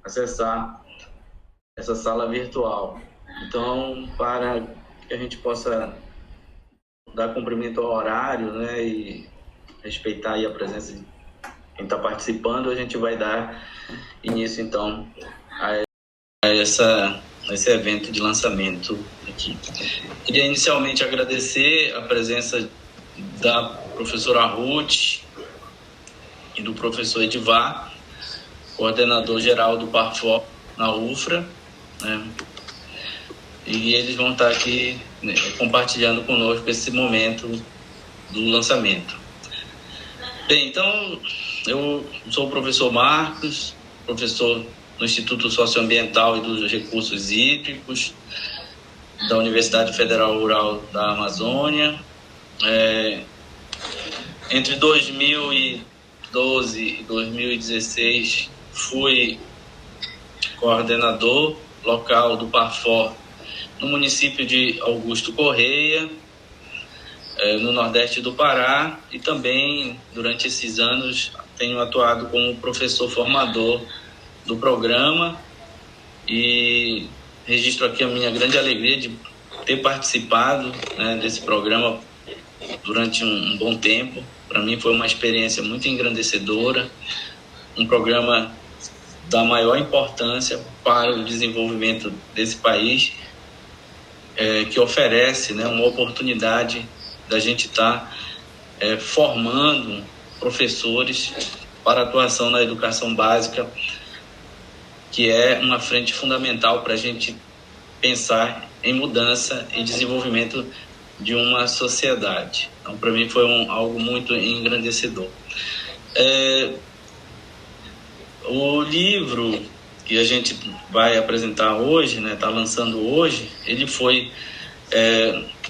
acessar essa sala virtual. Então, para que a gente possa dar cumprimento ao horário, né, e respeitar aí a presença de quem está participando, a gente vai dar início, então, a esse evento de lançamento aqui. Queria inicialmente agradecer a presença da professora Ruth e do professor Edivar, coordenador geral do Parfor na UFRA, né? E eles vão estar aqui, né, compartilhando conosco esse momento do lançamento. Bem, então, eu sou o professor Marcos, professor no Instituto Socioambiental e dos Recursos Hídricos da Universidade Federal Rural da Amazônia. Entre 2012 e 2016, fui coordenador local do Parfor no município de Augusto Correia, no Nordeste do Pará, e também, durante esses anos, tenho atuado como professor formador do programa, e registro aqui a minha grande alegria de ter participado, né, desse programa durante um bom tempo. Para mim foi uma experiência muito engrandecedora, um programa da maior importância para o desenvolvimento desse país, que oferece, né, uma oportunidade da gente estar formando professores para atuação na educação básica, que é uma frente fundamental para a gente pensar em mudança e desenvolvimento de uma sociedade. Então, para mim, foi algo muito engrandecedor. O livro que a gente vai apresentar hoje, né, está lançando hoje, ele foi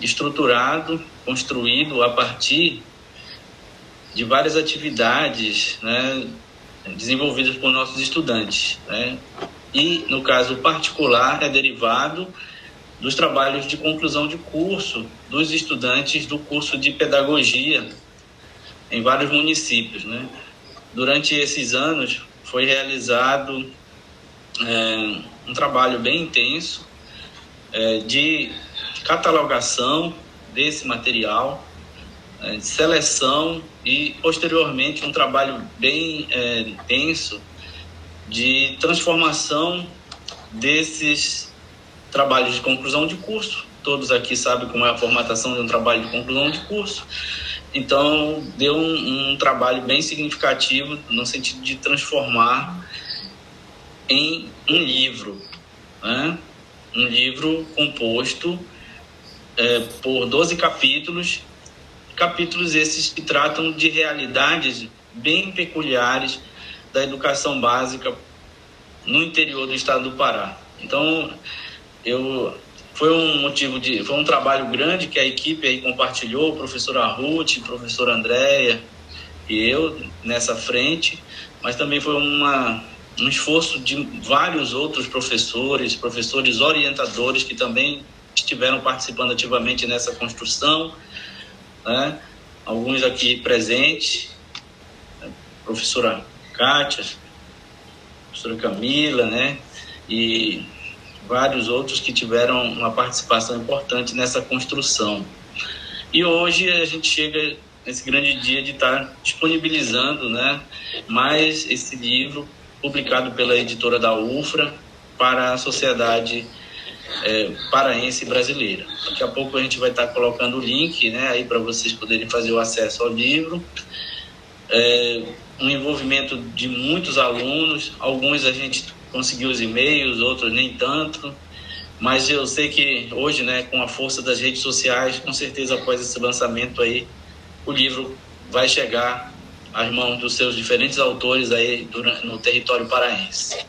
estruturado, construído a partir de várias atividades, né, desenvolvidas por nossos estudantes, né? E, no caso particular, é derivado dos trabalhos de conclusão de curso dos estudantes do curso de pedagogia em vários municípios, né? Durante esses anos foi realizado um trabalho bem intenso de catalogação desse material, de seleção e, posteriormente, um trabalho bem intenso de transformação desses trabalhos de conclusão de curso. Todos aqui sabem como é a formatação de um trabalho de conclusão de curso. Então, deu um trabalho bem significativo no sentido de transformar em um livro, né? Um livro composto por 12 capítulos esses que tratam de realidades bem peculiares da educação básica no interior do estado do Pará. Então, foi um trabalho grande que a equipe aí compartilhou, a professora Ruth, a professora Andréia e eu nessa frente, mas também foi um esforço de vários outros professores orientadores que também estiveram participando ativamente nessa construção, né? Alguns aqui presentes, a professora Kátia, a professora Camila, né? E vários outros que tiveram uma participação importante nessa construção. E hoje a gente chega nesse grande dia de estar disponibilizando, né, mais esse livro publicado pela editora da UFRA para a sociedade paraense brasileira. Daqui a pouco a gente vai estar colocando o link, né, aí para vocês poderem fazer o acesso ao livro. Um envolvimento de muitos alunos, alguns a gente conseguiu os e-mails, outros nem tanto, mas eu sei que hoje, né, com a força das redes sociais, com certeza após esse lançamento aí, o livro vai chegar às mãos dos seus diferentes autores aí no território paraense.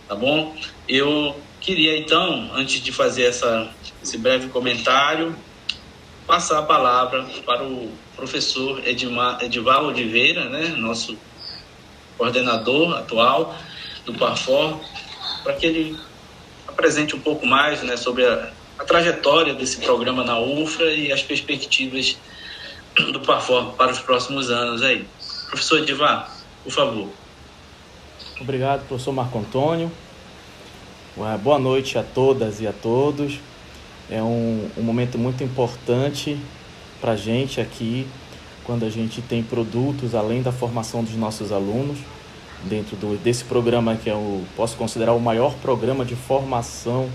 Tá bom? Eu queria, então, antes de fazer esse breve comentário, passar a palavra para o professor Edivar Oliveira, né, nosso coordenador atual do Parfor, para que ele apresente um pouco mais, né, sobre a trajetória desse programa na UFRA e as perspectivas do Parfor para os próximos anos aí. Professor Edivar, por favor. Obrigado, professor Marco Antônio. Boa noite a todas e a todos. É um momento muito importante para a gente aqui, quando a gente tem produtos além da formação dos nossos alunos, dentro desse programa que posso considerar o maior programa de formação,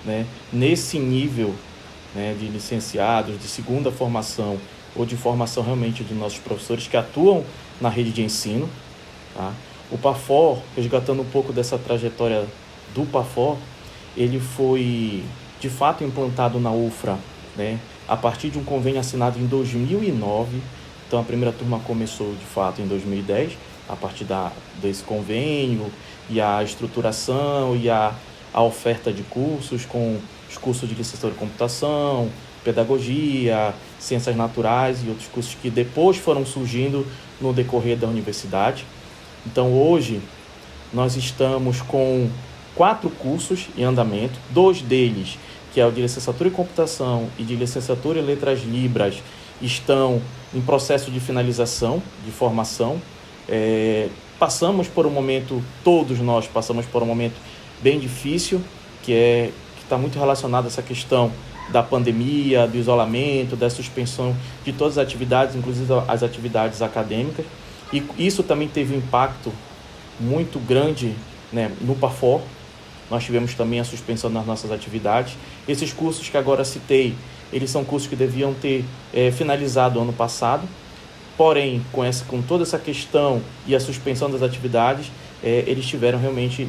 né, nesse nível, né, de licenciados, de segunda formação ou de formação realmente de nossos professores que atuam na rede de ensino. Tá? O PAFOR, resgatando um pouco dessa trajetória do PAFOR, ele foi de fato implantado na UFRA, né, a partir de um convênio assinado em 2009. Então a primeira turma começou de fato em 2010, a partir desse convênio e a estruturação e a oferta de cursos, com os cursos de licenciatura em computação, pedagogia, ciências naturais e outros cursos que depois foram surgindo no decorrer da universidade. Então hoje nós estamos com 4 cursos em andamento, 2 deles, que é o de licenciatura em computação e de licenciatura em letras libras, estão em processo de finalização, de formação. Passamos por um momento, todos nós passamos por um momento bem difícil, que está muito relacionado a essa questão da pandemia, do isolamento, da suspensão de todas as atividades, inclusive as atividades acadêmicas. E isso também teve um impacto muito grande, né, no PAFOR. Nós tivemos também a suspensão das nossas atividades. Esses cursos que agora citei, eles são cursos que deviam ter finalizado ano passado. Porém, com toda essa questão e a suspensão das atividades,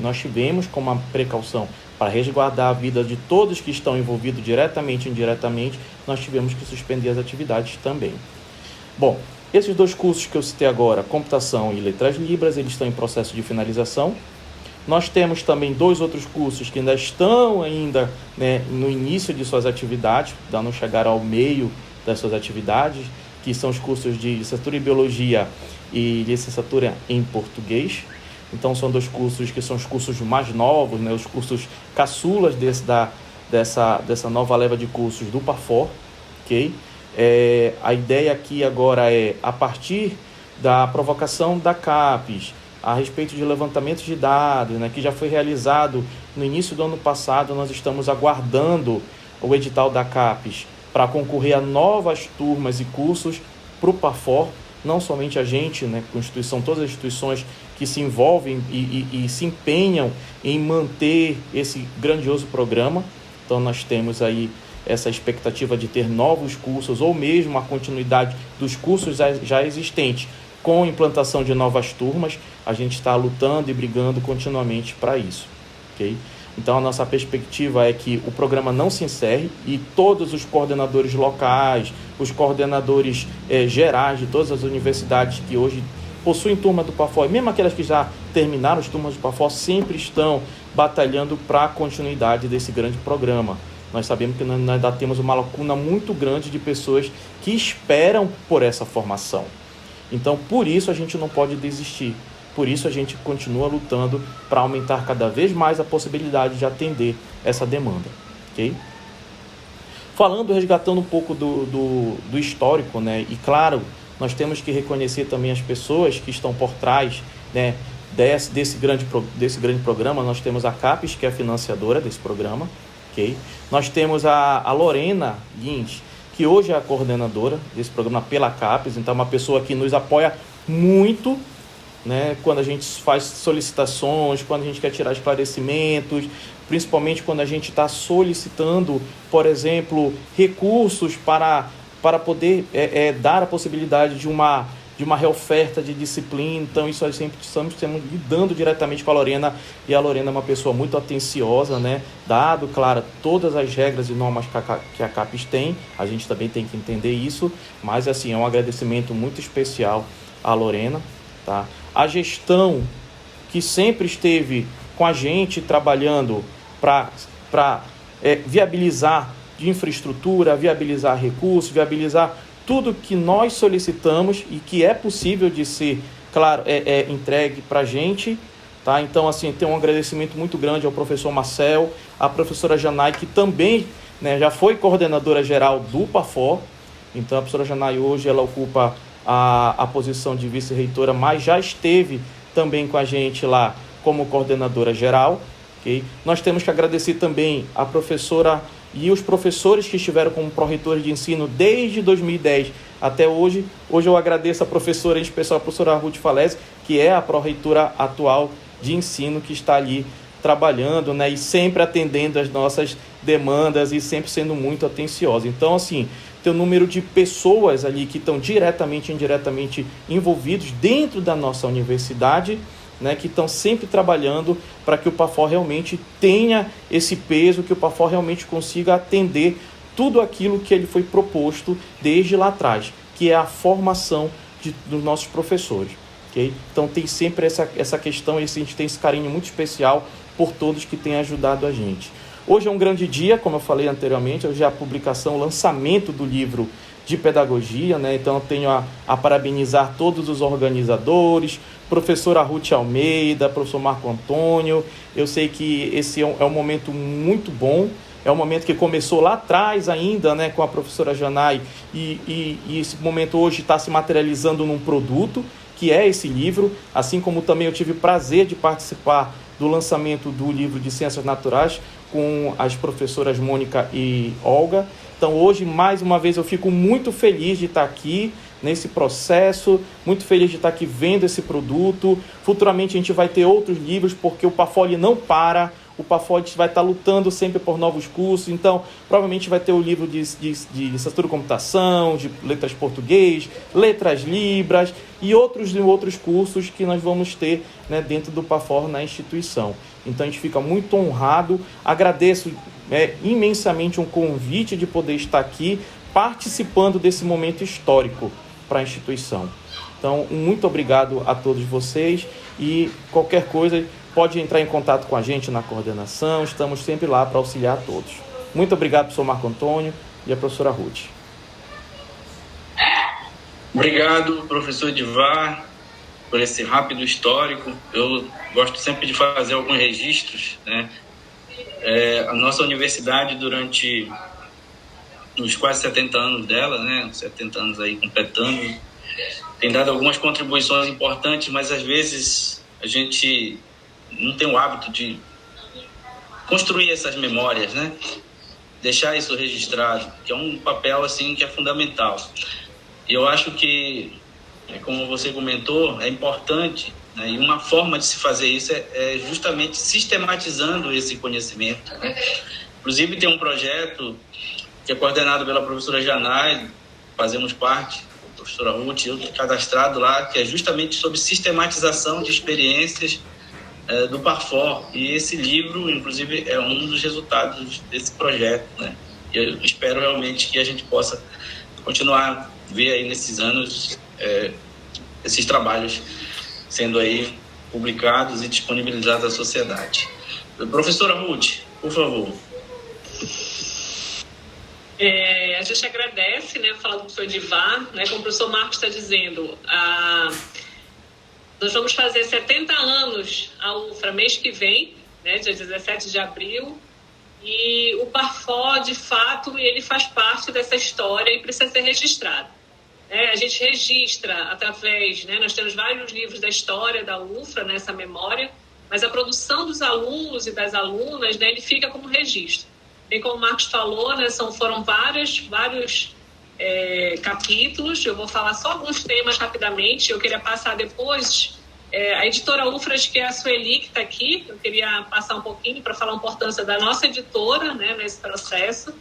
nós tivemos como uma precaução para resguardar a vida de todos que estão envolvidos diretamente e indiretamente, nós tivemos que suspender as atividades também. Bom, esses 2 cursos que eu citei agora, computação e letras libras, eles estão em processo de finalização. Nós temos também 2 outros cursos que ainda estão né, no início de suas atividades, ainda não chegaram ao meio das suas atividades, que são os cursos de licenciatura em biologia e licenciatura em português. Então são 2 cursos que são os cursos mais novos, né, os cursos caçulas dessa nova leva de cursos do PAFOR. Okay? A ideia aqui agora a partir da provocação da CAPES, a respeito de levantamento de dados, né, que já foi realizado no início do ano passado, nós estamos aguardando o edital da CAPES para concorrer a novas turmas e cursos para o PAFOR, não somente a gente, né, todas as instituições que se envolvem e se empenham em manter esse grandioso programa. Então nós temos aí essa expectativa de ter novos cursos ou mesmo a continuidade dos cursos já existentes, com a implantação de novas turmas. A gente está lutando e brigando continuamente para isso. Okay? Então, a nossa perspectiva é que o programa não se encerre e todos os coordenadores locais, os coordenadores gerais de todas as universidades que hoje possuem turma do PAFOR, mesmo aquelas que já terminaram as turmas do PAFOR, sempre estão batalhando para a continuidade desse grande programa. Nós sabemos que nós ainda temos uma lacuna muito grande de pessoas que esperam por essa formação. Então, por isso a gente não pode desistir. Por isso a gente continua lutando para aumentar cada vez mais a possibilidade de atender essa demanda. Okay? Resgatando um pouco do histórico, né? E claro, nós temos que reconhecer também as pessoas que estão por trás, né, desse grande programa. Nós temos a CAPES, que é a financiadora desse programa. Okay? Nós temos a Lorena Guins, que hoje é a coordenadora desse programa pela CAPES, então é uma pessoa que nos apoia muito, né, quando a gente faz solicitações, quando a gente quer tirar esclarecimentos, principalmente quando a gente está solicitando, por exemplo, recursos para poder dar a possibilidade de uma reoferta de disciplina. Então isso nós sempre estamos lidando diretamente com a Lorena, e a Lorena é uma pessoa muito atenciosa, né? Dado, claro, todas as regras e normas que a CAPES tem, a gente também tem que entender isso, mas assim, é um agradecimento muito especial à Lorena, tá? A gestão que sempre esteve com a gente trabalhando para viabilizar de infraestrutura, viabilizar recursos, viabilizar tudo que nós solicitamos e que é possível de ser, claro, entregue para a gente, tá? Então, assim, tem um agradecimento muito grande ao professor Marcel, à professora Janai, que também, né, já foi coordenadora geral do PAFOR. Então, a professora Janai hoje ela ocupa a posição de vice-reitora, mas já esteve também com a gente lá como coordenadora geral. Okay? Nós temos que agradecer também a professora e os professores que estiveram como pró-reitores de ensino desde 2010 até hoje. Hoje eu agradeço a professora, em especial a professora Ruth Falese, que é a pró-reitora atual de ensino, que está ali trabalhando, né, e sempre atendendo as nossas demandas e sempre sendo muito atenciosa. Então, assim, tem um número de pessoas ali que estão diretamente e indiretamente envolvidos dentro da nossa universidade, né, que estão sempre trabalhando para que o PAFOR realmente tenha esse peso, que o PAFOR realmente consiga atender tudo aquilo que ele foi proposto desde lá atrás, que é a formação dos nossos professores. Okay? Então tem sempre essa questão, a gente tem esse carinho muito especial por todos que têm ajudado a gente. Hoje é um grande dia, como eu falei anteriormente, hoje é a publicação, o lançamento do livro de pedagogia, né? Então eu tenho a parabenizar todos os organizadores, professora Ruth Almeida, professor Marco Antônio. Eu sei que esse é um momento muito bom, é um momento que começou lá atrás ainda, né, com a professora Janai, e esse momento hoje está se materializando num produto, que é esse livro, assim como também eu tive o prazer de participar do lançamento do livro de Ciências Naturais com as professoras Mônica e Olga. Então hoje, mais uma vez, eu fico muito feliz de estar aqui nesse processo, muito feliz de estar aqui vendo esse produto. Futuramente a gente vai ter outros livros, porque o PAFOR não para, o PAFOR vai estar lutando sempre por novos cursos, então provavelmente vai ter o livro de licenciatura em computação, de letras português, letras libras e outros cursos que nós vamos ter, né, dentro do PAFOR na instituição. Então a gente fica muito honrado, agradeço imensamente um convite de poder estar aqui participando desse momento histórico para a instituição. Então, muito obrigado a todos vocês e qualquer coisa pode entrar em contato com a gente na coordenação, estamos sempre lá para auxiliar a todos. Muito obrigado, professor Marco Antônio e a professora Ruth. Obrigado, professor Edivar, por esse rápido histórico. Eu gosto sempre de fazer alguns registros, né? A nossa universidade, durante os quase 70 anos dela, né, 70 anos aí completando, tem dado algumas contribuições importantes, mas às vezes a gente não tem o hábito de construir essas memórias, né? Deixar isso registrado, que é um papel assim que é fundamental. E eu acho que, como você comentou, é importante, né? E uma forma de se fazer isso é justamente sistematizando esse conhecimento, né? Inclusive tem um projeto que é coordenado pela professora Janai, fazemos parte, a professora Ruth, eu cadastrado lá, que é justamente sobre sistematização de experiências do PAFOR. E esse livro, inclusive, é um dos resultados desse projeto, né? E eu espero realmente que a gente possa continuar a ver aí nesses anos esses trabalhos sendo aí publicados e disponibilizados à sociedade. Professora Ruth, por favor. A gente agradece, né, falando do professor Edivar, né, como o professor Marcos está dizendo, nós vamos fazer 70 anos a UFRA mês que vem, né, dia 17 de abril, e o PAFOR, de fato, ele faz parte dessa história e precisa ser registrado. A gente registra através, né, nós temos vários livros da história da UFRA nessa memória, mas a produção dos alunos e das alunas, né, ele fica como registro. Bem como o Marcos falou, né, foram vários capítulos. Eu vou falar só alguns temas rapidamente. Eu queria passar depois a editora UFRAS, que é a Sueli, que está aqui. Eu queria passar um pouquinho para falar a importância da nossa editora, né, nesse processo.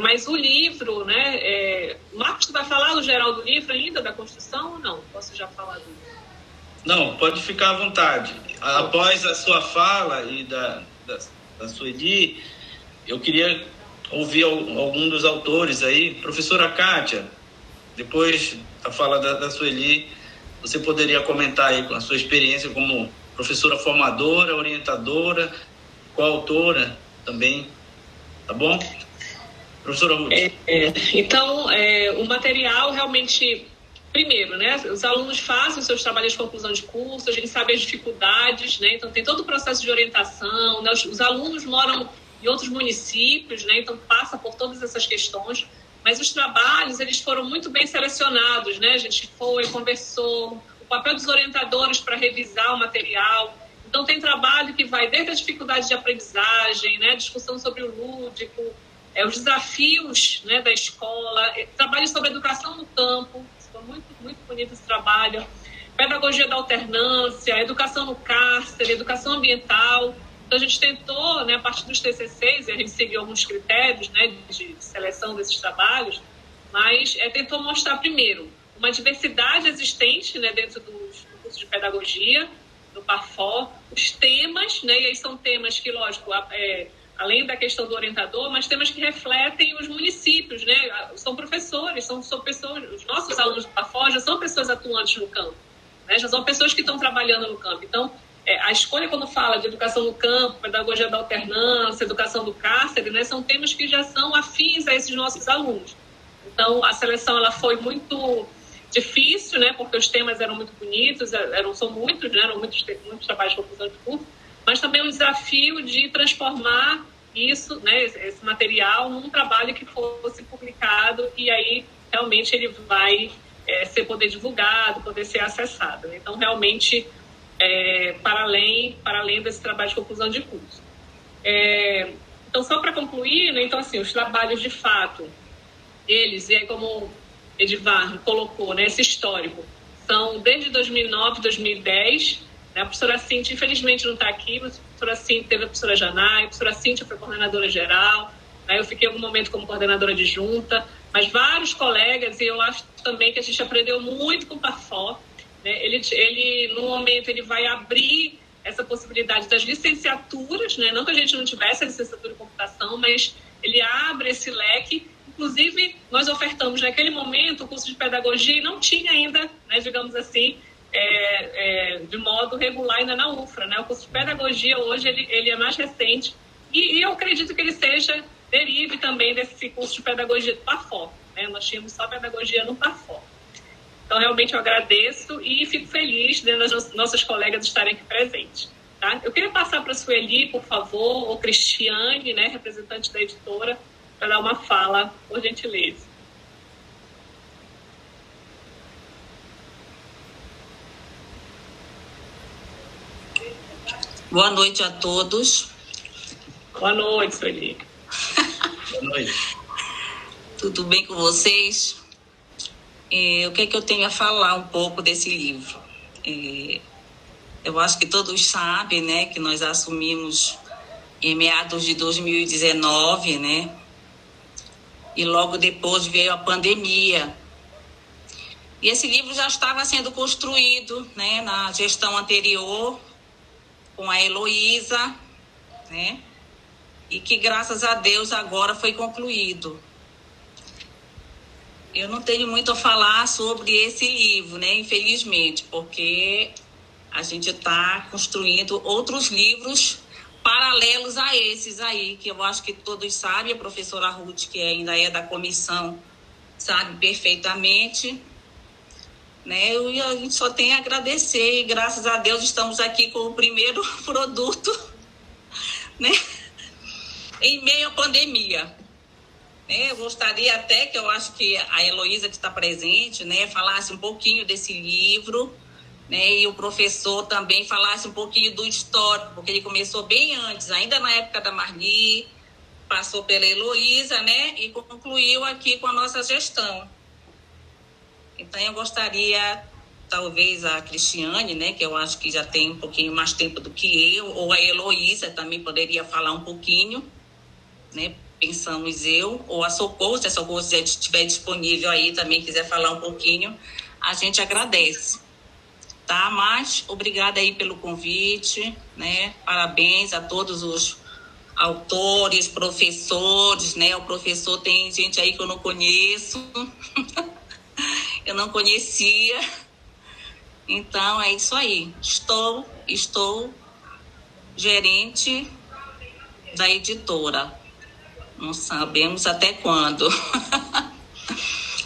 Mas o livro, né, Marcos, tu vai falar no geral do livro ainda, da construção ou não? Posso já falar do livro? Não, pode ficar à vontade. Após a sua fala e da Sueli, eu queria ouvir algum dos autores aí. Professora Kátia, depois da fala da Sueli, você poderia comentar aí com a sua experiência como professora formadora, orientadora, coautora também, tá bom? Professora Ruth. Então, o material realmente... Primeiro, né, os alunos fazem os seus trabalhos de conclusão de curso, a gente sabe as dificuldades, né, então tem todo o processo de orientação, né, os alunos moram em outros municípios, né, então passa por todas essas questões, mas os trabalhos, eles foram muito bem selecionados, né, a gente foi, conversou, o papel dos orientadores para revisar o material. Então, tem trabalho que vai desde a dificuldade de aprendizagem, né, discussão sobre o lúdico, os desafios, né, da escola, trabalho sobre educação no campo, foi muito, muito bonito esse trabalho, pedagogia da alternância, educação no cárcere, educação ambiental. Então, a gente tentou, né, a partir dos TCCs, e a gente seguiu alguns critérios, né, de seleção desses trabalhos, mas tentou mostrar, primeiro, uma diversidade existente, né, dentro do curso de pedagogia, do PAFO, os temas, né, e aí são temas que, lógico, além da questão do orientador, mas temas que refletem os municípios, né, são professores, são pessoas, os nossos alunos do PAFO já são pessoas atuantes no campo, né, já são pessoas que estão trabalhando no campo. Então, a escolha, quando fala de educação no campo, pedagogia da alternância, educação do cárcere, né, são temas que já são afins a esses nossos alunos. Então, a seleção ela foi muito difícil, né, porque os temas eram muito bonitos, são muitos, né, eram muitos trabalhos de conclusão de curso, mas também um desafio de transformar isso, né, esse material, num trabalho que fosse publicado, e aí realmente ele vai poder divulgado, poder ser acessado. Então, realmente, para além desse trabalho de conclusão de curso. Então, só para concluir, né, então, assim, os trabalhos de fato, eles, e aí como Edivar colocou, né, esse histórico, são desde 2009, 2010, né, a professora Cíntia, infelizmente, não está aqui, mas a professora Cíntia teve a professora Janai, a professora Cíntia foi coordenadora geral, né, eu fiquei algum momento como coordenadora adjunta, mas vários colegas, e eu acho também que a gente aprendeu muito com o PAFO, né, ele, no momento, ele vai abrir essa possibilidade das licenciaturas, né, não que a gente não tivesse a licenciatura em computação, mas ele abre esse leque. Inclusive, nós ofertamos naquele momento o curso de pedagogia e não tinha ainda, né, digamos assim, de modo regular ainda na UFRA. Né? O curso de pedagogia hoje ele é mais recente e eu acredito que ele derive também desse curso de pedagogia do PAFO. Né? Nós tínhamos só pedagogia no PAFO. Então, realmente eu agradeço e fico feliz de nossas colegas estarem aqui presentes. Tá? Eu queria passar para a Sueli, por favor, ou Cristiane, né, representante da editora, para dar uma fala, por gentileza. Boa noite a todos. Boa noite, Sueli. Boa noite. Tudo bem com vocês? O que é que eu tenho a falar um pouco desse livro? Eu acho que todos sabem, né, que nós assumimos em meados de 2019, né? E logo depois veio a pandemia. E esse livro já estava sendo construído, né, na gestão anterior, com a Heloísa, né, e que, graças a Deus, agora foi concluído. Eu não tenho muito a falar sobre esse livro, né, infelizmente, porque a gente está construindo outros livros paralelos a esses aí, que eu acho que todos sabem, a professora Ruth, que ainda é da comissão, sabe perfeitamente, né? E a gente só tem a agradecer, e graças a Deus estamos aqui com o primeiro produto, né? Em meio à pandemia. Né? Eu gostaria até que eu acho que a Heloísa, que está presente, né, falasse um pouquinho desse livro, né, e o professor também falasse um pouquinho do histórico, porque ele começou bem antes, ainda na época da Marli, passou pela Heloísa, né, e concluiu aqui com a nossa gestão. Então, eu gostaria, talvez a Cristiane, né, que eu acho que já tem um pouquinho mais tempo do que eu, ou a Heloísa também poderia falar um pouquinho, né, pensamos eu, ou a Socorro, se a Socorro estiver disponível aí, também quiser falar um pouquinho, a gente agradece. Tá, mas obrigada aí pelo convite, né? Parabéns a todos os autores, professores, né? O professor, tem gente aí que eu não conheço, eu não conhecia. Então é isso aí. Estou gerente da editora. Não sabemos até quando.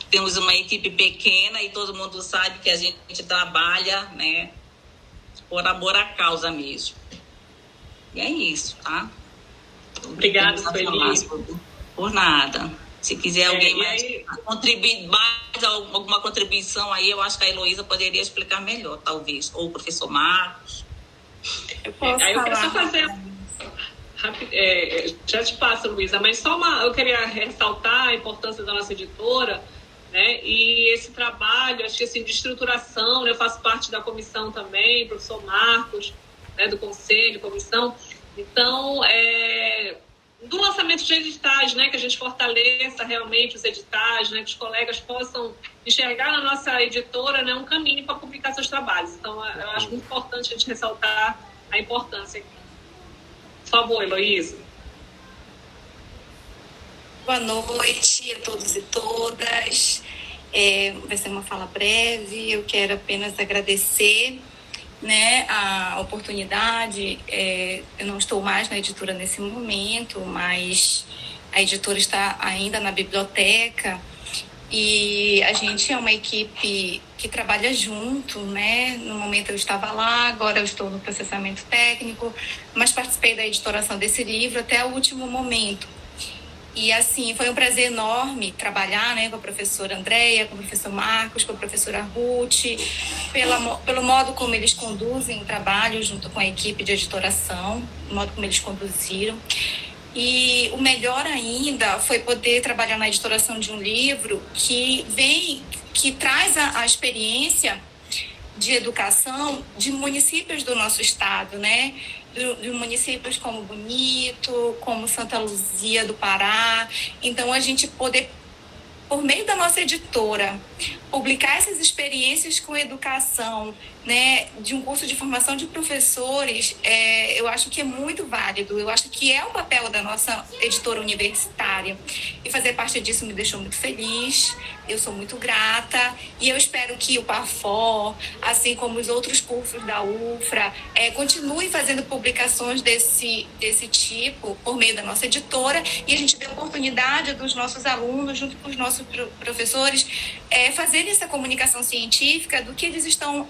Temos uma equipe pequena e todo mundo sabe que a gente trabalha, né, por amor à causa mesmo. E é isso, tá? Obrigada, Sueli. Por nada. Se quiser alguém mais contribuir, mais alguma contribuição aí, eu acho que a Heloísa poderia explicar melhor, talvez. Ou o professor Marcos. Eu queria só fazer... já te passo, Luísa, mas eu queria ressaltar a importância da nossa editora, né? E esse trabalho, acho que assim, de estruturação, né? Eu faço parte da comissão também, professor Marcos, né? Do conselho, comissão. Então, do lançamento de editais, né? Que a gente fortaleça realmente os editais, né? Que os colegas possam enxergar na nossa editora, né? Um caminho para publicar seus trabalhos. Então, eu acho muito importante a gente ressaltar a importância aqui. Por favor, Heloísa. Boa noite a todos e todas. Vai ser uma fala breve. Eu quero apenas agradecer, né, a oportunidade. Eu não estou mais na editora nesse momento, mas a editora está ainda na biblioteca e a gente é uma equipe que trabalha junto, né? No momento eu estava lá, agora eu estou no processamento técnico, mas participei da editoração desse livro até o último momento. E, assim, foi um prazer enorme trabalhar, né, com a professora Andréia, com o professor Marcos, com a professora Ruth, pelo modo como eles conduzem o trabalho junto com a equipe de editoração, o modo como eles conduziram. E o melhor ainda foi poder trabalhar na editoração de um livro que traz a experiência de educação de municípios do nosso estado, né? De municípios como Bonito, como Santa Luzia do Pará. Então, a gente poder, por meio da nossa editora, publicar essas experiências com educação, né, de um curso de formação de professores, eu acho que é muito válido. Eu acho que é o papel da nossa editora universitária. E fazer parte disso me deixou muito feliz. Eu sou muito grata. E eu espero que o PAFOR, assim como os outros cursos da UFRA, continuem fazendo publicações desse tipo por meio da nossa editora. E a gente dê oportunidade dos nossos alunos, junto com os nossos professores, fazerem essa comunicação científica do que eles estão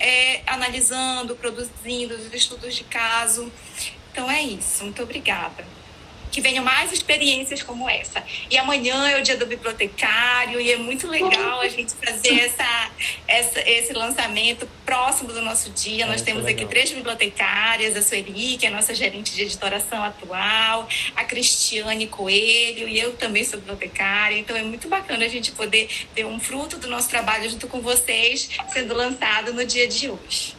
analisando, produzindo, os estudos de caso. Então é isso. Muito obrigada. Que venham mais experiências como essa. E amanhã é o dia do bibliotecário e é muito legal a gente fazer esse lançamento próximo do nosso dia. Nós temos aqui 3 bibliotecárias, a Sueli, que é a nossa gerente de editoração atual, a Cristiane Coelho, e eu também sou bibliotecária. Então é muito bacana a gente poder ter um fruto do nosso trabalho junto com vocês sendo lançado no dia de hoje.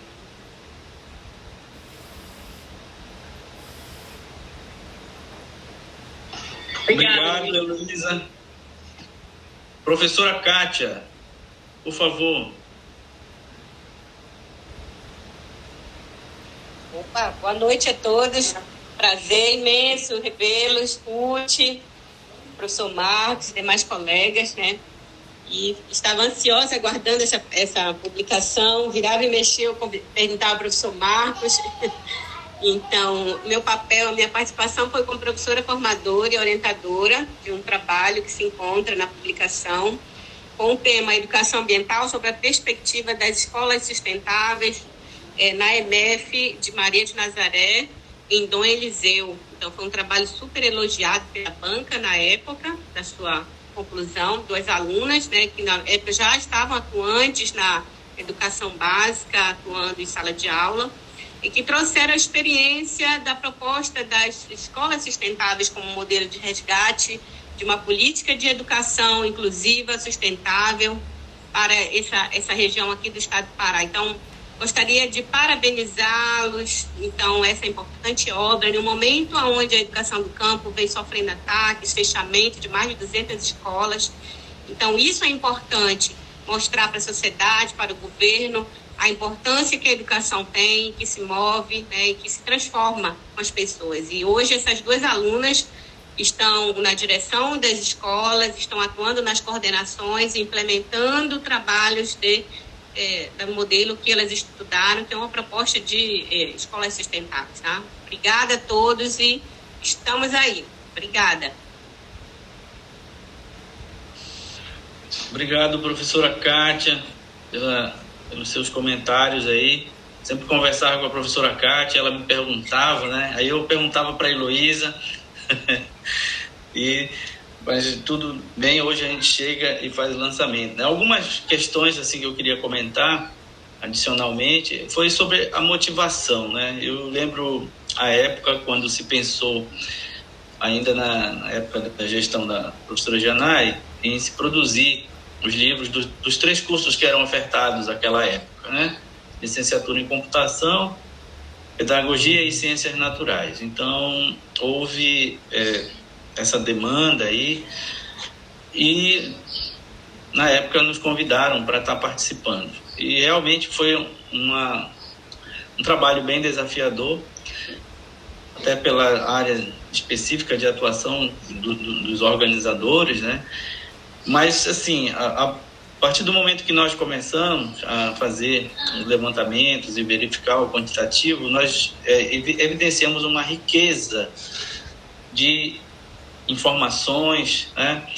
Obrigado, Heloísa. Professora Kátia, por favor. Opa, boa noite a todos. Prazer imenso revê-los, Ruth, professor Marcos, demais colegas, né? E estava ansiosa aguardando essa publicação. Virava e mexia, eu perguntava ao professor Marcos. Então, meu papel, a minha participação foi como professora formadora e orientadora de um trabalho que se encontra na publicação com o tema Educação Ambiental sobre a perspectiva das escolas sustentáveis na EMF de Maria de Nazaré, em Dom Eliseu. Então, foi um trabalho super elogiado pela banca na época da sua conclusão, 2 alunas, né, que na época já estavam atuantes na educação básica, atuando em sala de aula, e que trouxeram a experiência da proposta das escolas sustentáveis como modelo de resgate de uma política de educação inclusiva, sustentável para essa região aqui do estado do Pará. Então, gostaria de parabenizá-los, então, essa importante obra, no momento onde a educação do campo vem sofrendo ataques, fechamento de mais de 200 escolas. Então, isso é importante mostrar para a sociedade, para o governo, a importância que a educação tem, que se move, né, e que se transforma com as pessoas. E hoje essas 2 alunas estão na direção das escolas, estão atuando nas coordenações, implementando trabalhos do modelo que elas estudaram, que é uma proposta de escolas sustentáveis. Tá? Obrigada a todos e estamos aí. Obrigada. Obrigado, professora Kátia, pelos seus comentários aí. Sempre conversava com a professora Kátia, ela me perguntava, né? Aí eu perguntava para a Heloísa. Mas tudo bem, hoje a gente chega e faz o lançamento, né? Algumas questões assim que eu queria comentar adicionalmente foi sobre a motivação, né? Eu lembro a época quando se pensou, ainda na época da gestão da professora Janai, em se produzir os livros dos 3 cursos que eram ofertados naquela época, né? Licenciatura em Computação, Pedagogia e Ciências Naturais. Então, houve essa demanda aí e, na época, nos convidaram para estar participando. E realmente foi um trabalho bem desafiador, até pela área específica de atuação dos organizadores, né? Mas, assim, a partir do momento que nós começamos a fazer os levantamentos e verificar o quantitativo, nós evidenciamos uma riqueza de informações, né?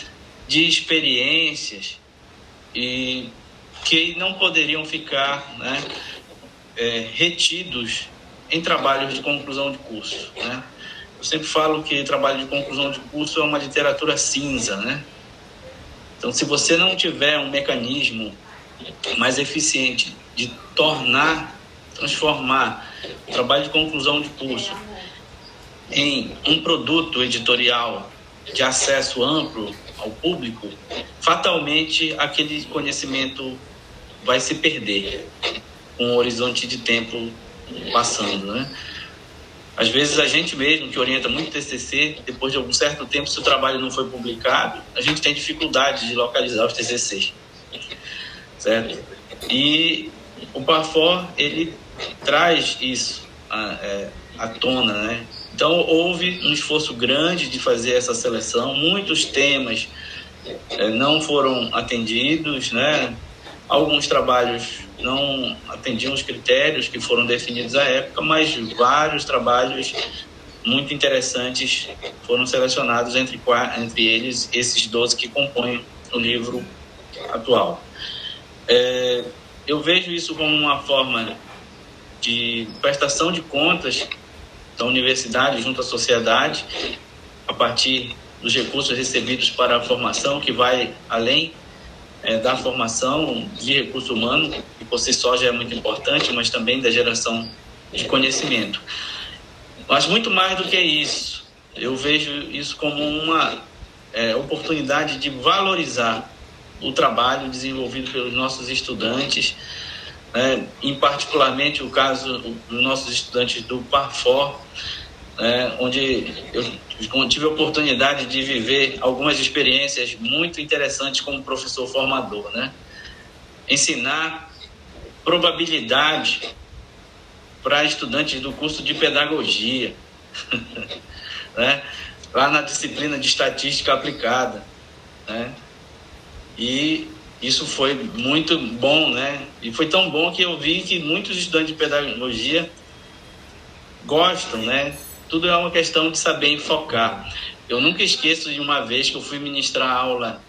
De experiências, e que não poderiam ficar, né? Retidos em trabalhos de conclusão de curso, né? Eu sempre falo que trabalho de conclusão de curso é uma literatura cinza, né? Então, se você não tiver um mecanismo mais eficiente de transformar o trabalho de conclusão de curso em um produto editorial de acesso amplo ao público, fatalmente aquele conhecimento vai se perder com o horizonte de tempo passando, né? Às vezes a gente mesmo, que orienta muito TCC, depois de algum certo tempo, se o trabalho não foi publicado, a gente tem dificuldade de localizar os TCCs, certo? E o Parfor, ele traz isso à tona, né? Então, houve um esforço grande de fazer essa seleção, muitos temas não foram atendidos, né? Alguns trabalhos não atendiam os critérios que foram definidos à época, mas vários trabalhos muito interessantes foram selecionados, entre eles esses 12 que compõem o livro atual. Eu vejo isso como uma forma de prestação de contas da universidade junto à sociedade, a partir dos recursos recebidos para a formação, que vai além da formação de recurso humano, que por si só já é muito importante, mas também da geração de conhecimento. Mas muito mais do que isso, eu vejo isso como uma oportunidade de valorizar o trabalho desenvolvido pelos nossos estudantes, em particularmente o caso dos nossos estudantes do Parfor, onde eu tive a oportunidade de viver algumas experiências muito interessantes como professor formador, né? Ensinar probabilidade para estudantes do curso de pedagogia, né? Lá na disciplina de estatística aplicada, né? E isso foi muito bom, né? E foi tão bom que eu vi que muitos estudantes de pedagogia gostam, né? Tudo é uma questão de saber enfocar. Eu nunca esqueço de uma vez que eu fui ministrar aula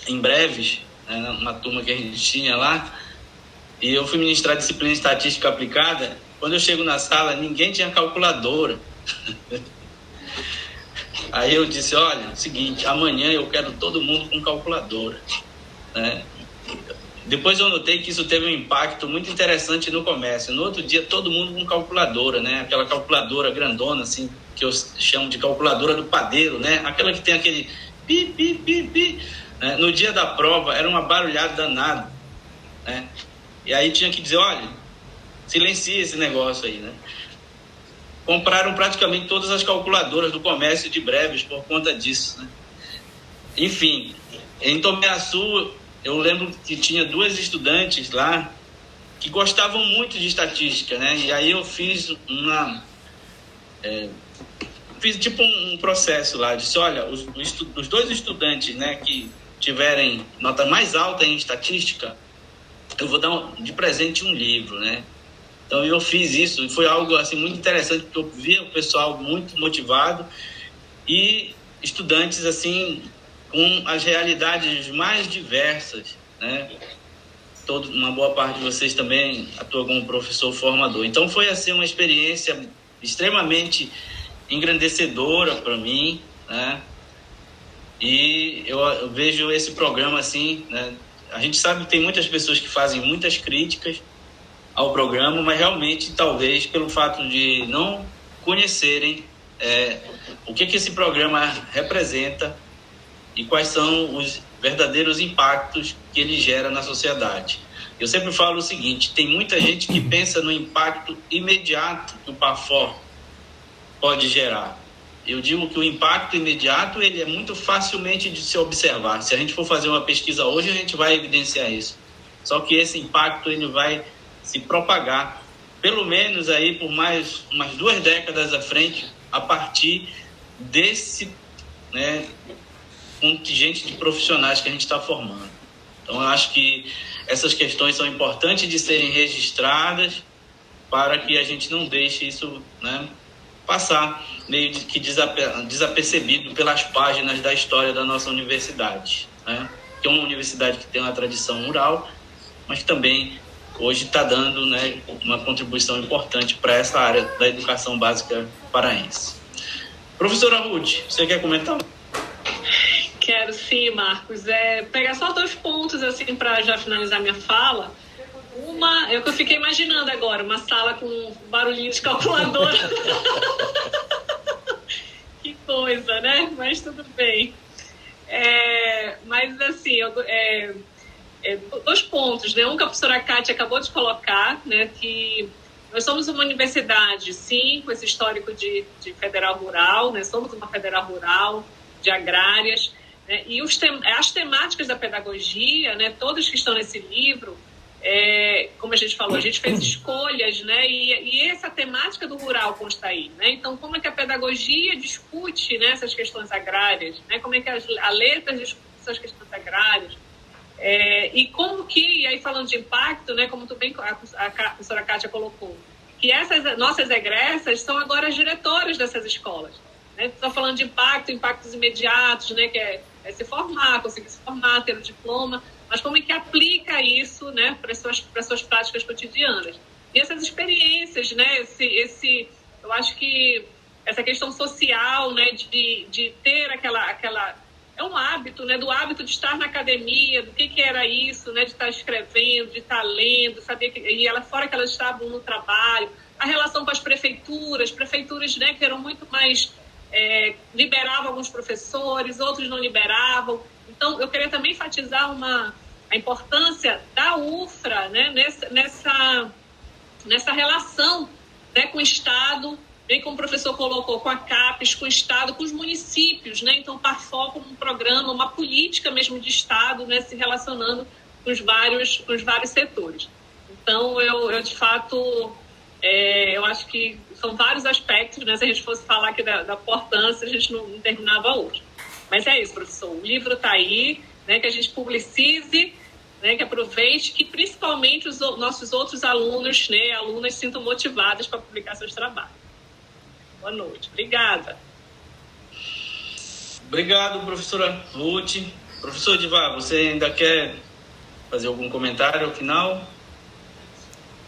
em Breves, né, numa turma que a gente tinha lá, e eu fui ministrar disciplina de estatística aplicada. Quando eu chego na sala, ninguém tinha calculadora. Aí eu disse, olha, seguinte, amanhã eu quero todo mundo com calculadora, né? Depois eu notei que isso teve um impacto muito interessante no comércio. No outro dia, todo mundo com calculadora, né? Aquela calculadora grandona, assim, que eu chamo de calculadora do padeiro, né? Aquela que tem aquele pi, pi, pi, pi. Né? No dia da prova, era uma barulhada danada, né? E aí tinha que dizer, olha, silencia esse negócio aí, né? Compraram praticamente todas as calculadoras do comércio de Breves por conta disso, né? Enfim, em Tomiaçu, eu lembro que tinha 2 estudantes lá que gostavam muito de estatística, né? E aí eu fiz tipo um processo lá. Disse, olha, os 2 estudantes, né, que tiverem nota mais alta em estatística, eu vou dar de presente um livro, né? Então eu fiz isso e foi algo assim muito interessante, porque eu via o pessoal muito motivado e estudantes assim com as realidades mais diversas, né? Uma boa parte de vocês também atua como professor formador. Então foi assim uma experiência extremamente engrandecedora para mim, né? E eu vejo esse programa assim, né? A gente sabe que tem muitas pessoas que fazem muitas críticas ao programa, mas realmente, talvez, pelo fato de não conhecerem o que esse programa representa e quais são os verdadeiros impactos que ele gera na sociedade. Eu sempre falo o seguinte, tem muita gente que pensa no impacto imediato que o PAFOR pode gerar. Eu digo que o impacto imediato ele é muito facilmente de se observar. Se a gente for fazer uma pesquisa hoje, a gente vai evidenciar isso. Só que esse impacto ele vai se propagar, pelo menos aí por mais umas 2 décadas à frente, a partir desse contingente de profissionais que a gente está formando. Então, eu acho que essas questões são importantes de serem registradas para que a gente não deixe isso, passar meio que desapercebido pelas páginas da história da nossa universidade, que é uma universidade que tem uma tradição rural, mas que também hoje está dando uma contribuição importante para essa área da educação básica paraense. Professora Ruth, você quer comentar? Quero sim, Marcos. Pegar só 2 pontos assim, para já finalizar minha fala. Uma, eu fiquei imaginando agora, uma sala com barulhinho de calculadora. Que coisa, né? Mas tudo bem. Mas assim, 2 pontos, né? Um que a professora Kátia acabou de colocar, né? Que nós somos uma universidade, sim, com esse histórico de federal rural, né? Somos uma federal rural, de agrárias, né? E as temáticas da pedagogia, né? Todas que estão nesse livro, como a gente falou, a gente fez escolhas, né? E essa temática do rural consta aí, né? Então, como é que a pedagogia discute, né, essas questões agrárias, né? Como é que a letra discute essas questões agrárias? E como que, e aí falando de impacto, né, como também a professora Kátia colocou, que essas nossas egressas são agora as diretoras dessas escolas. Estou falando de impactos imediatos, né, que é se formar, conseguir se formar, ter um diploma, mas como é que aplica isso, né, para as suas práticas cotidianas. E essas experiências, né, eu acho que essa questão social, né, de ter aquela é um hábito, né, do hábito de estar na academia, do que era isso, né, de estar escrevendo, de estar lendo, saber e ela fora que elas estavam no trabalho, a relação com as prefeituras, né, que eram muito mais liberavam alguns professores, outros não liberavam. Então, eu queria também enfatizar a importância da UFRA, né, nessa relação, né, com o Estado, bem como o professor colocou, com a CAPES, com o Estado, com os municípios, né? Então, o PAFOR como um programa, uma política mesmo de Estado, né, se relacionando com os vários setores. Então, eu de fato, eu acho que são vários aspectos, né? Se a gente fosse falar aqui da importância, a gente não terminava hoje. Mas é isso, professor. O livro está aí, né? Que a gente publicize, né? Que aproveite, que principalmente os nossos outros alunos, né? Alunas se sintam motivadas para publicar seus trabalhos. Boa noite. Obrigada. Obrigado, professora Ruth. Professor Edivar, você ainda quer fazer algum comentário ao final?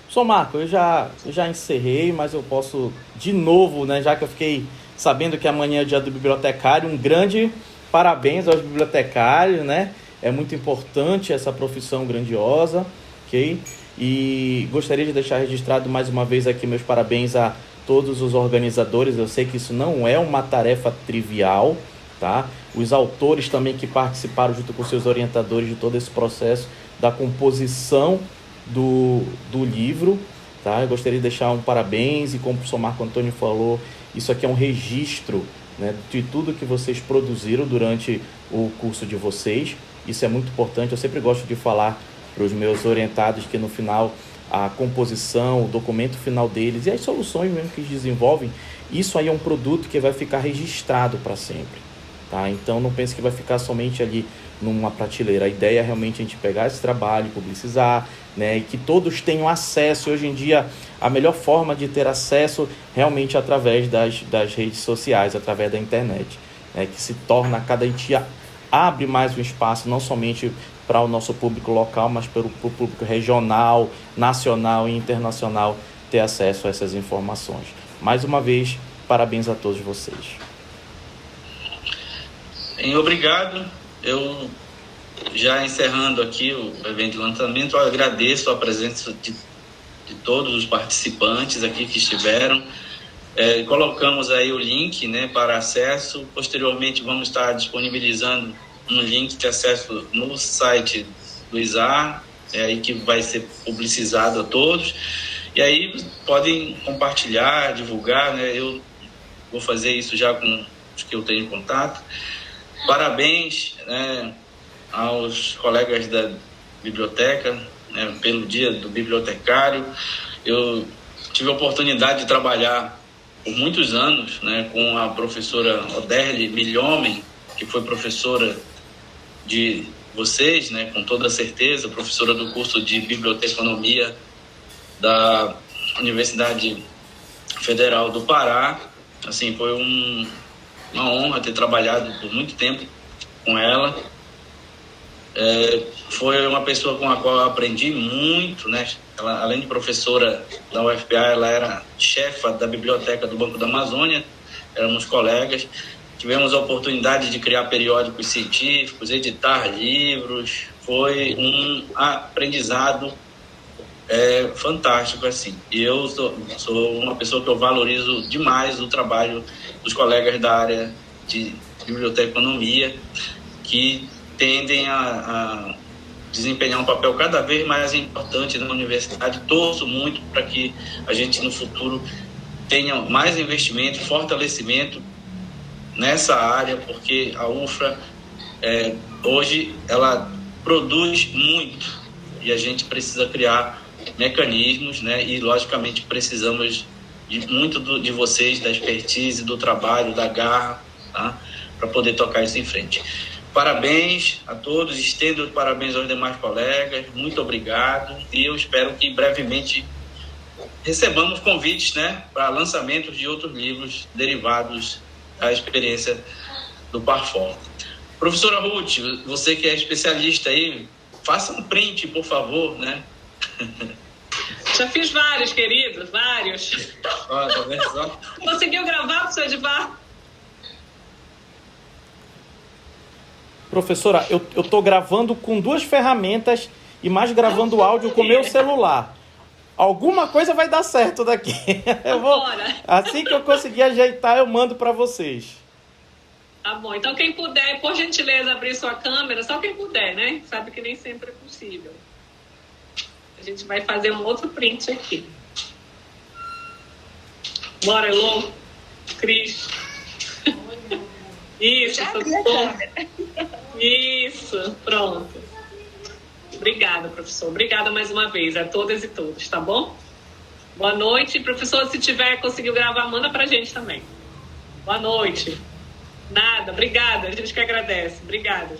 Sou Marco, eu já encerrei, mas eu posso de novo, né, já que eu fiquei sabendo que amanhã é o dia do bibliotecário, um grande parabéns aos bibliotecários, né? É muito importante essa profissão grandiosa, ok? E gostaria de deixar registrado mais uma vez aqui meus parabéns a todos os organizadores. Eu sei que isso não é uma tarefa trivial, tá? Os autores também que participaram junto com seus orientadores de todo esse processo da composição do livro, tá? Eu gostaria de deixar um parabéns e, como o professor Marco Antônio falou, isso aqui é um registro, né, de tudo que vocês produziram durante o curso de vocês. Isso é muito importante. Eu sempre gosto de falar para os meus orientados que no final a composição, o documento final deles e as soluções mesmo que eles desenvolvem, isso aí é um produto que vai ficar registrado para sempre, tá? Então não pense que vai ficar somente ali numa prateleira. A ideia é realmente a gente pegar esse trabalho, publicizar, né, e que todos tenham acesso. Hoje em dia a melhor forma de ter acesso realmente através das redes sociais, através da internet, né, que se torna cada dia abre mais um espaço não somente para o nosso público local, mas para o público regional, nacional e internacional ter acesso a essas informações. Mais uma vez, parabéns a todos vocês. Obrigado. Eu, já encerrando aqui o evento de lançamento, eu agradeço a presença de todos os participantes aqui que estiveram. Colocamos aí o link, né, para acesso. Posteriormente vamos estar disponibilizando um link de acesso no site do ISAR, aí que vai ser publicizado a todos. E aí podem compartilhar, divulgar, né? Eu vou fazer isso já com os que eu tenho contato. Parabéns, né, aos colegas da biblioteca, né, pelo Dia do Bibliotecário. Eu tive a oportunidade de trabalhar por muitos anos, né, com a professora Oderli Milhomem, que foi professora de vocês, né, com toda certeza, professora do curso de Biblioteconomia da Universidade Federal do Pará. Assim, foi uma honra ter trabalhado por muito tempo com ela. Foi uma pessoa com a qual eu aprendi muito, né? Ela, além de professora da UFPA, ela era chefa da biblioteca do Banco da Amazônia, éramos colegas. Tivemos a oportunidade de criar periódicos científicos, editar livros. Foi um aprendizado fantástico, assim. E eu sou uma pessoa que eu valorizo demais o trabalho dos colegas da área de biblioteconomia, que tendem a desempenhar um papel cada vez mais importante na universidade. Torço muito para que a gente no futuro tenha mais investimento, fortalecimento nessa área, porque a UFRA hoje ela produz muito e a gente precisa criar mecanismos, né? E logicamente precisamos de vocês, da expertise, do trabalho, da garra, tá? Para poder tocar isso em frente. Parabéns a todos, estendo parabéns aos demais colegas, muito obrigado, e eu espero que brevemente recebamos convites, né, para lançamentos de outros livros derivados da experiência do Parfol. Professora Ruth, você que é especialista aí, faça um print, por favor, né? Já fiz vários, querido, vários. Olha, tá vendo só? Conseguiu gravar, professor Edivar? Professora, eu estou gravando com 2 ferramentas e mais gravando áudio com meu celular. Alguma coisa vai dar certo daqui. Assim que eu conseguir ajeitar, eu mando para vocês. Tá bom. Então, quem puder, por gentileza, abrir sua câmera, só quem puder, né? Sabe que nem sempre é possível. A gente vai fazer um outro print aqui. Bora, Elô. Cris. Isso, isso, pronto. Obrigada, professor. Obrigada mais uma vez a todas e todos, tá bom? Boa noite. Professor, se tiver, conseguiu gravar, manda pra gente também. Boa noite. Nada, obrigada. A gente que agradece. Obrigada.